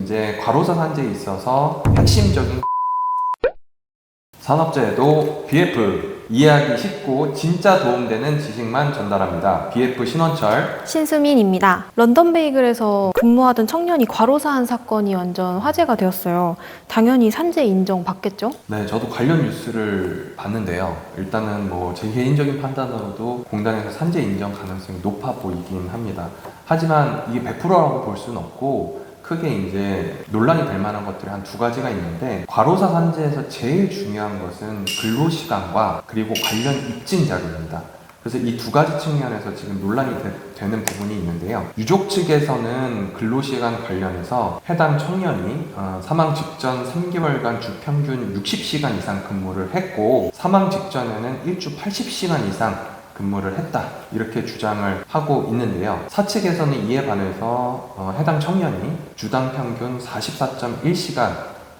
이제 과로사 산재에 있어서 핵심적인 산업재해도 BF 이해하기 쉽고 진짜 도움되는 지식만 전달합니다. BF 신원철 신수민입니다. 런던 베이글에서 근무하던 청년이 과로사한 사건이 완전 화제가 되었어요. 당연히 산재 인정 받겠죠? 네, 저도 관련 뉴스를 봤는데요. 일단은 뭐 제 개인적인 판단으로도 공단에서 산재 인정 가능성이 높아 보이긴 합니다. 하지만 이게 100%라고 볼 수는 없고 크게 이제 논란이 될 만한 것들이 한 두 가지가 있는데, 과로사 산재에서 제일 중요한 것은 근로시간과 그리고 관련 입증 자료입니다. 그래서 이 두 가지 측면에서 지금 논란이 되는 부분이 있는데요. 유족 측에서는 근로시간 관련해서 해당 청년이 사망 직전 3개월간 주 평균 60시간 이상 근무를 했고, 사망 직전에는 일주 80시간 이상 근무를 했다, 이렇게 주장을 하고 있는데요. 사측에서는 이에 반해서 해당 청년이 주당 평균 44.1시간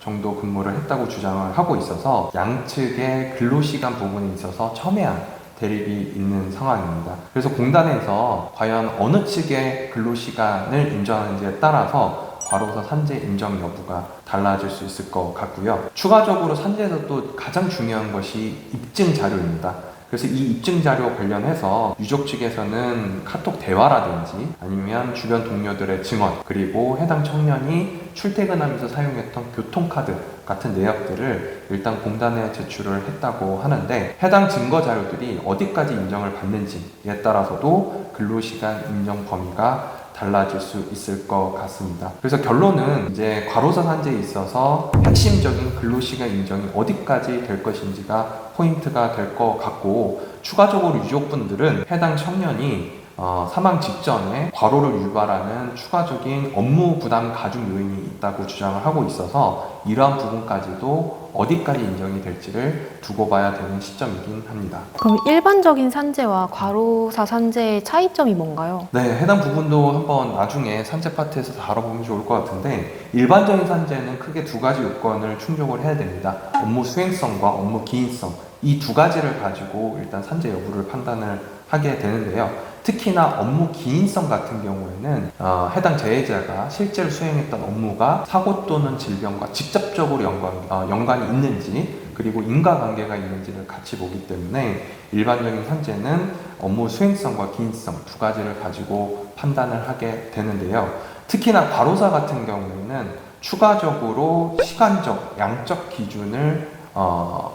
정도 근무를 했다고 주장을 하고 있어서 양측의 근로시간 부분에 있어서 첨예한 대립이 있는 상황입니다. 그래서 공단에서 과연 어느 측의 근로시간을 인정하는지에 따라서 과로사 산재 인정 여부가 달라질 수 있을 것 같고요. 추가적으로 산재에서 또 가장 중요한 것이 입증 자료입니다. 그래서 이 입증 자료 관련해서 유족 측에서는 카톡 대화라든지 아니면 주변 동료들의 증언, 그리고 해당 청년이 출퇴근하면서 사용했던 교통카드 같은 내역들을 일단 공단에 제출을 했다고 하는데, 해당 증거 자료들이 어디까지 인정을 받는지에 따라서도 근로시간 인정 범위가 달라질 수 있을 것 같습니다. 그래서 결론은 이제 과로사 산재에 있어서 핵심적인 근로시간 인정이 어디까지 될 것인지가 포인트가 될 것 같고, 추가적으로 유족분들은 해당 청년이 사망 직전에 과로를 유발하는 추가적인 업무 부담 가중 요인이 있다고 주장을 하고 있어서 이러한 부분까지도 어디까지 인정이 될지를 두고 봐야 되는 시점이긴 합니다. 그럼 일반적인 산재와 과로사 산재의 차이점이 뭔가요? 네, 해당 부분도 한번 나중에 산재 파트에서 다뤄보면 좋을 것 같은데, 일반적인 산재는 크게 두 가지 요건을 충족을 해야 됩니다. 업무 수행성과 업무 기인성, 이 두 가지를 가지고 일단 산재 여부를 판단을 하게 되는데요. 특히나 업무 기인성 같은 경우에는 해당 재해자가 실제로 수행했던 업무가 사고 또는 질병과 직접적으로 연관이 있는지, 그리고 인과관계가 있는지를 같이 보기 때문에 일반적인 산재는 업무 수행성과 기인성 두 가지를 가지고 판단을 하게 되는데요. 특히나 과로사 같은 경우에는 추가적으로 시간적, 양적 기준을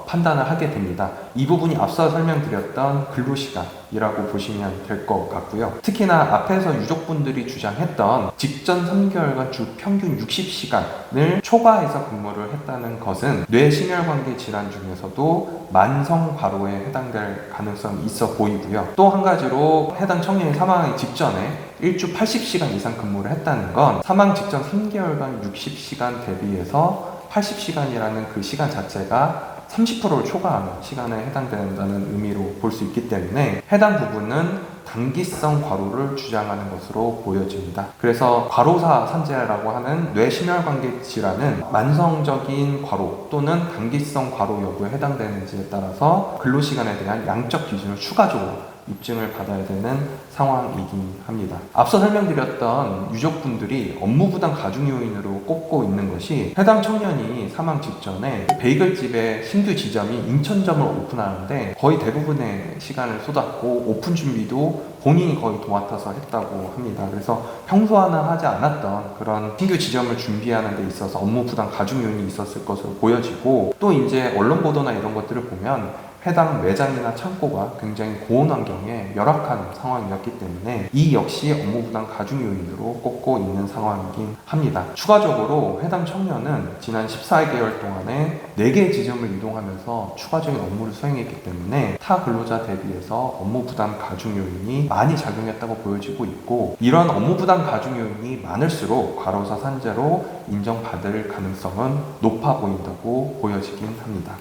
판단을 하게 됩니다. 이 부분이 앞서 설명드렸던 근로시간이라고 보시면 될 것 같고요. 특히나 앞에서 유족분들이 주장했던 직전 3개월간 주 평균 60시간을 초과해서 근무를 했다는 것은 뇌심혈관계 질환 중에서도 만성 과로에 해당될 가능성이 있어 보이고요. 또 한 가지로 해당 청년이 사망하기 직전에 일주 80시간 이상 근무를 했다는 건 사망 직전 3개월간 60시간 대비해서 80시간이라는 그 시간 자체가 30%를 초과하는 시간에 해당된다는 의미로 볼 수 있기 때문에 해당 부분은 단기성 과로를 주장하는 것으로 보여집니다. 그래서 과로사 산재라고 하는 뇌심혈관계 질환은 만성적인 과로 또는 단기성 과로 여부에 해당되는지에 따라서 근로시간에 대한 양적 기준을 추가적으로 입증을 받아야 되는 상황이긴 합니다. 앞서 설명드렸던 유족분들이 업무 부담 가중 요인으로 꼽고 있는 것이, 해당 청년이 사망 직전에 베이글집의 신규 지점이 인천점을 오픈하는데 거의 대부분의 시간을 쏟았고 오픈 준비도 본인이 거의 도맡아서 했다고 합니다. 그래서 평소와는 하지 않았던 그런 신규 지점을 준비하는 데 있어서 업무 부담 가중 요인이 있었을 것으로 보여지고, 또 이제 언론 보도나 이런 것들을 보면 해당 매장이나 창고가 굉장히 고온 환경에 열악한 상황이었기 때문에 이 역시 업무 부담 가중 요인으로 꼽고 있는 상황이긴 합니다. 추가적으로 해당 청년은 지난 14개월 동안에 4개의 지점을 이동하면서 추가적인 업무를 수행했기 때문에 타 근로자 대비해서 업무 부담 가중 요인이 많이 작용했다고 보여지고 있고, 이런 업무 부담 가중 요인이 많을수록 과로사 산재로 인정받을 가능성은 높아 보인다고 보여지긴 합니다.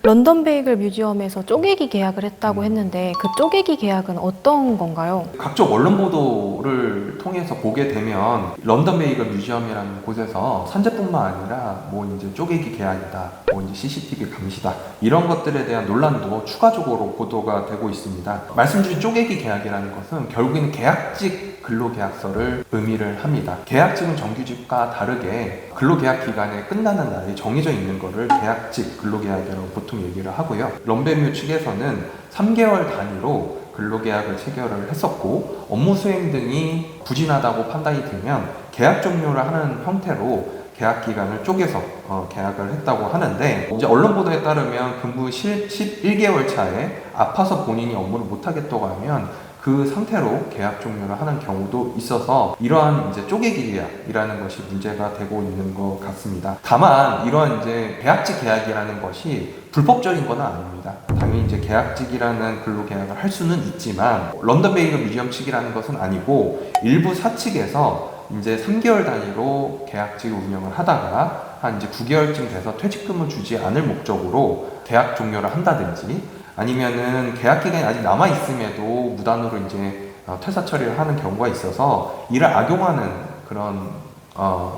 런던 베이글 뮤지엄에서 쪼개기 계약을 했다고 했는데 그 쪼개기 계약은 어떤 건가요? 각종 언론 보도를 통해서 보게 되면 런던 베이글 뮤지엄이라는 곳에서 산재뿐만 아니라 뭐 이제 쪼개기 계약이다, 뭐 이제 CCTV 감시다, 이런 것들에 대한 논란도 추가적으로 보도가 되고 있습니다. 말씀 주신 쪼개기 계약이라는 것은 결국에는 계약직 근로계약서를 의미를 합니다. 계약직은 정규직과 다르게 근로계약 기간에 끝나는 날이 정해져 있는 것을 계약직 근로계약이라고 보통 얘기를 하고요. 런베뮤 측에서는 3개월 단위로 근로계약을 체결을 했었고 업무 수행 등이 부진하다고 판단이 되면 계약 종료를 하는 형태로 계약 기간을 쪼개서 계약을 했다고 하는데, 이제 언론 보도에 따르면 근무 11개월 차에 아파서 본인이 업무를 못하겠다고 하면 그 상태로 계약 종료를 하는 경우도 있어서 이러한 이제 쪼개기 계약이라는 것이 문제가 되고 있는 것 같습니다. 다만 이러한 이제 계약직 계약이라는 것이 불법적인 건 아닙니다. 당연히 이제 계약직이라는 근로 계약을 할 수는 있지만 런던 베이글 뮤지엄 측이라는 것은 아니고 일부 사측에서 이제 3개월 단위로 계약직을 운영을 하다가 한 이제 9개월쯤 돼서 퇴직금을 주지 않을 목적으로 계약 종료를 한다든지, 아니면은 계약 기간이 아직 남아 있음에도 무단으로 이제 퇴사 처리를 하는 경우가 있어서 이를 악용하는 그런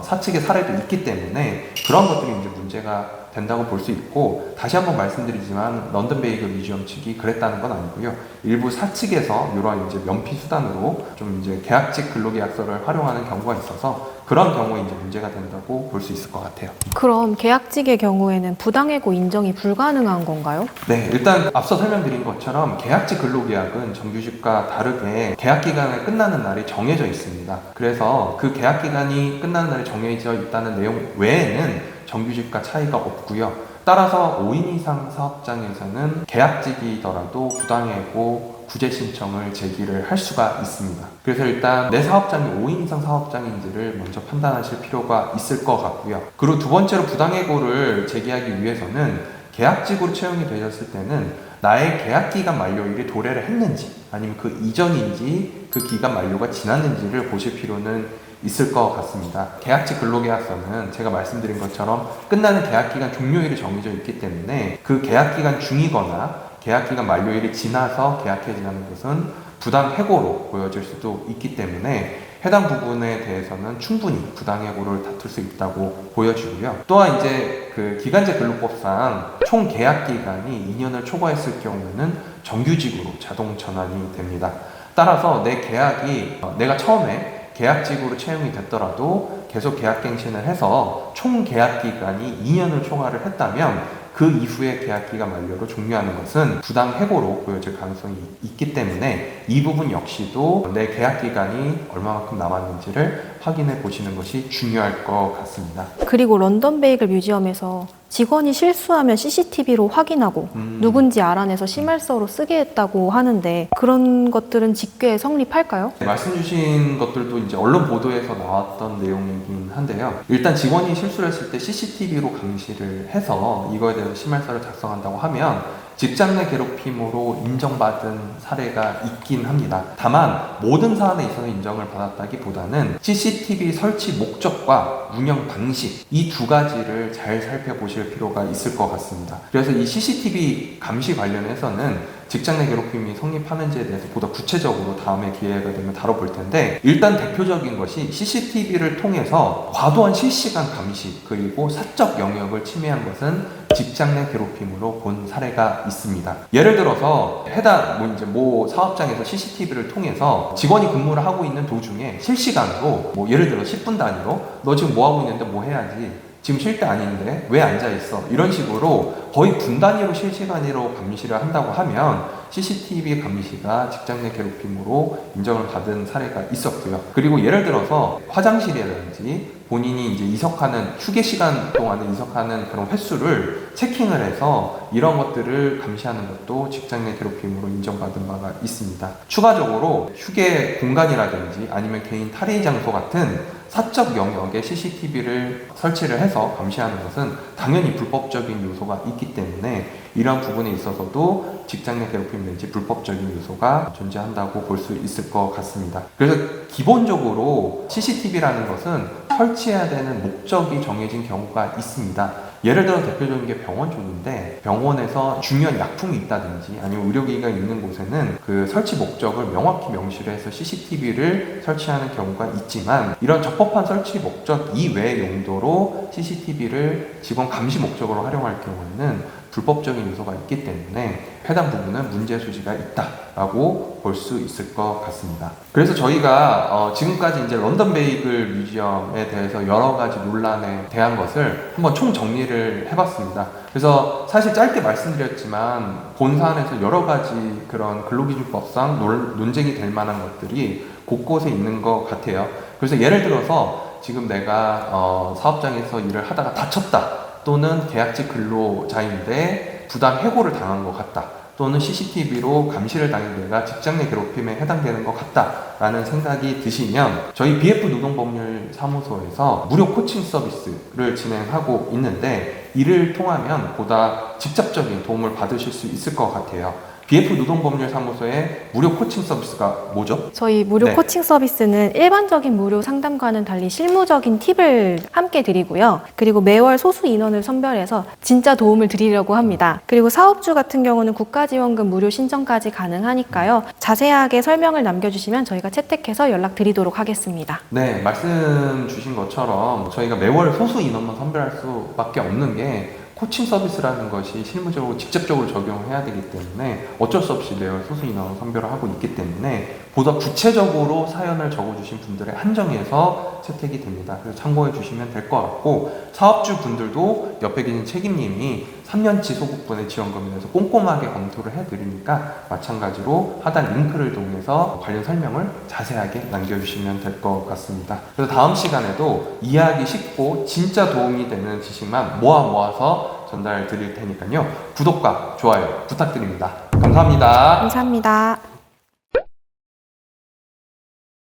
사측의 사례도 있기 때문에 그런 것들이 이제 문제가 된다고 볼 수 있고, 다시 한번 말씀드리지만 런던 베이글 뮤지엄 측이 그랬다는 건 아니고요. 일부 사측에서 이런 이제 면피 수단으로 좀 이제 계약직 근로계약서를 활용하는 경우가 있어서 그런 경우에 이제 문제가 된다고 볼 수 있을 것 같아요. 그럼 계약직의 경우에는 부당해고 인정이 불가능한 건가요? 네, 일단 앞서 설명드린 것처럼 계약직 근로계약은 정규직과 다르게 계약 기간이 끝나는 날이 정해져 있습니다. 그래서 그 계약 기간이 끝나는 날이 정해져 있다는 내용 외에는 정규직과 차이가 없고요. 따라서 5인 이상 사업장에서는 계약직이더라도 부당해고 구제 신청을 제기를 할 수가 있습니다. 그래서 일단 내 사업장이 5인 이상 사업장인지를 먼저 판단하실 필요가 있을 것 같고요. 그리고 두 번째로 부당해고를 제기하기 위해서는 계약직으로 채용이 되셨을 때는 나의 계약기간 만료일이 도래를 했는지 아니면 그 이전인지 그 기간 만료가 지났는지를 보실 필요는 있을 것 같습니다. 계약직 근로계약서는 제가 말씀드린 것처럼 끝나는 계약기간 종료일이 정해져 있기 때문에 그 계약기간 중이거나 계약기간 만료일이 지나서 계약해지는 것은 부당해고로 보여질 수도 있기 때문에 해당 부분에 대해서는 충분히 부당해고를 다툴 수 있다고 보여지고요. 또한 이제 그 기간제 근로법상 총 계약 기간이 2년을 초과했을 경우에는 정규직으로 자동 전환이 됩니다. 따라서 내 계약이 내가 처음에 계약직으로 채용이 됐더라도 계속 계약갱신을 해서 총 계약기간이 2년을 초과를 했다면 그 이후에 계약기간 만료로 종료하는 것은 부당해고로 보여질 가능성이 있기 때문에 이 부분 역시도 내 계약기간이 얼마만큼 남았는지를 확인해 보시는 것이 중요할 것 같습니다. 그리고 런던 베이글 뮤지엄에서 직원이 실수하면 CCTV로 확인하고 누군지 알아내서 심할서로 쓰게 했다고 하는데 그런 것들은 직계에 성립할까요? 네, 말씀 주신 것들도 이제 언론 보도에서 나왔던 내용이긴 한데요. 일단 직원이 실수를 했을 때 CCTV로 감시를 해서 이거에 대해서 심할서를 작성한다고 하면 직장 내 괴롭힘으로 인정받은 사례가 있긴 합니다. 다만 모든 사안에 있어서 인정을 받았다기보다는 CCTV 설치 목적과 운영 방식 이 두 가지를 잘 살펴보실 필요가 있을 것 같습니다. 그래서 이 CCTV 감시 관련해서는 직장 내 괴롭힘이 성립하는지에 대해서 보다 구체적으로 다음에 기회가 되면 다뤄볼 텐데, 일단 대표적인 것이 CCTV를 통해서 과도한 실시간 감시 그리고 사적 영역을 침해한 것은 직장 내 괴롭힘으로 본 사례가 있습니다. 예를 들어서 해당 모 사업장에서 CCTV를 통해서 직원이 근무를 하고 있는 도중에 실시간으로 예를 들어 10분 단위로 너 지금 뭐 하고 있는데 뭐 해야지, 지금 쉴 때 아닌데 왜 앉아있어, 이런 식으로 거의 분 단위로 실시간으로 감시를 한다고 하면 CCTV 감시가 직장 내 괴롭힘으로 인정을 받은 사례가 있었고요. 그리고 예를 들어서 화장실이라든지 본인이 이제 이석하는 휴게 시간 동안에 이석하는 그런 횟수를 체킹을 해서 이런 것들을 감시하는 것도 직장 내 괴롭힘으로 인정받은 바가 있습니다. 추가적으로 휴게 공간이라든지 아니면 개인 탈의 장소 같은 사적 영역에 CCTV를 설치를 해서 감시하는 것은 당연히 불법적인 요소가 있기 때문에 이러한 부분에 있어서도 직장 내 괴롭힘 내지 불법적인 요소가 존재한다고 볼 수 있을 것 같습니다. 그래서 기본적으로 CCTV라는 것은 설치해야 되는 목적이 정해진 경우가 있습니다. 예를 들어 대표적인 게 병원 쪽인데, 병원에서 중요한 약품이 있다든지 아니면 의료기기가 있는 곳에는 그 설치 목적을 명확히 명시를 해서 CCTV를 설치하는 경우가 있지만, 이런 적법한 설치 목적 이외의 용도로 CCTV를 직원 감시 목적으로 활용할 경우에는 불법적인 요소가 있기 때문에 해당 부분은 문제 소지가 있다라고 볼 수 있을 것 같습니다. 그래서 저희가 지금까지 이제 런던 베이글 뮤지엄에 대해서 여러 가지 논란에 대한 것을 한번 총 정리를 해봤습니다. 그래서 사실 짧게 말씀드렸지만 본사안에서 여러 가지 그런 근로기준법상 논쟁이 될 만한 것들이 곳곳에 있는 것 같아요. 그래서 예를 들어서 지금 내가 사업장에서 일을 하다가 다쳤다, 또는 계약직 근로자인데 부당 해고를 당한 것 같다, 또는 CCTV로 감시를 당한 내가 직장 내 괴롭힘에 해당되는 것 같다라는 생각이 드시면 저희 BF 노동법률사무소에서 무료 코칭 서비스를 진행하고 있는데, 이를 통하면 보다 직접적인 도움을 받으실 수 있을 것 같아요. BF 노동법률사무소의 무료 코칭 서비스가 뭐죠? 저희 무료 네. 코칭 서비스는 일반적인 무료 상담과는 달리 실무적인 팁을 함께 드리고요. 그리고 매월 소수 인원을 선별해서 진짜 도움을 드리려고 합니다. 그리고 사업주 같은 경우는 국가지원금 무료 신청까지 가능하니까요. 자세하게 설명을 남겨주시면 저희가 채택해서 연락드리도록 하겠습니다. 네, 말씀 주신 것처럼 저희가 매월 소수 인원만 선별할 수밖에 없는 게 코칭 서비스라는 것이 실무적으로 직접적으로 적용해야 되기 때문에 어쩔 수 없이 매월 소수 인원 선별을 하고 있기 때문에 보다 구체적으로 사연을 적어주신 분들의 한정해서 채택이 됩니다. 그래서 참고해 주시면 될 것 같고, 사업주 분들도 옆에 계신 책임님이 3년치 소국분의 지원금에 대해서 꼼꼼하게 검토를 해드리니까 마찬가지로 하단 링크를 통해서 관련 설명을 자세하게 남겨주시면 될 것 같습니다. 그래서 다음 시간에도 이해하기 쉽고 진짜 도움이 되는 지식만 모아서 전달 드릴 테니까요. 구독과 좋아요 부탁드립니다. 감사합니다. 감사합니다.